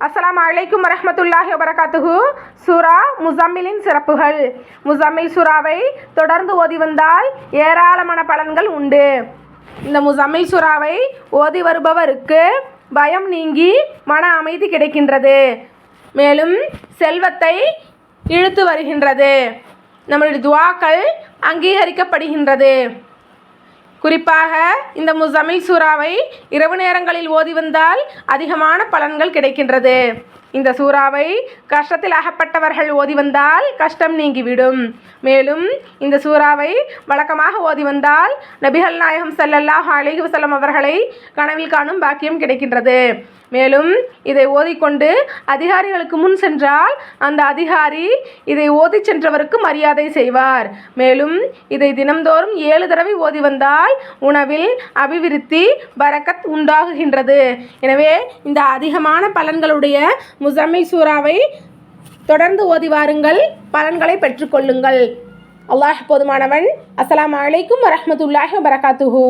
அஸ்ஸலாமு அலைக்கும் வரஹ்மத்துல்லாஹி வபரகாத்துஹு. சூரா முஸம்மிலின் சிறப்புகள். முஸம்மில் சூறாவை தொடர்ந்து ஓதி வந்தால் ஏராளமான பலன்கள் உண்டு. இந்த முஸம்மில் சூறாவை ஓதி வருபவருக்கு பயம் நீங்கி மன அமைதி கிடைக்கின்றது. மேலும் செல்வத்தை இழுத்து வருகின்றது. நம்மளுடைய துஆக்கள் அங்கீகரிக்கப்படுகின்றது. குறிப்பாக இந்த முஸம்மில் சூறாவை இரவு நேரங்களில் ஓதி வந்தால் அதிகமான பலன்கள் கிடைக்கின்றது. இந்த சூறாவை கஷ்டத்தில் அகப்பட்டவர்கள் ஓதி வந்தால் கஷ்டம் நீங்கிவிடும். மேலும் இந்த சூறாவை வழக்கமாக ஓதி வந்தால் நபிகள் நாயகம் ஸல்லல்லாஹு அலைஹி வஸல்லம் அவர்களை கனவில் காணும் பாக்கியம் கிடைக்கின்றது. மேலும் இதை ஓதிக்கொண்டு அதிகாரிகளுக்கு முன் சென்றால் அந்த அதிகாரி இதை ஓதி சென்றவருக்கு மரியாதை செய்வார். மேலும் இதை தினம்தோறும் 7 தடவை ஓதி வந்தால் உணவில் அபிவிருத்தி பரக்கத் உண்டாகுகின்றது. எனவே இந்த அதிகமான பலன்களுடைய முஸம்மில் சூறாவை தொடர்ந்து ஓதி வாருங்கள், பலன்களை பெற்றுக்கொள்ளுங்கள். அல்லாஹ் போதுமானவன். அஸ்ஸலாமு அலைக்கும் வரஹ்மத்துல்லாஹி வபரகாத்துஹு.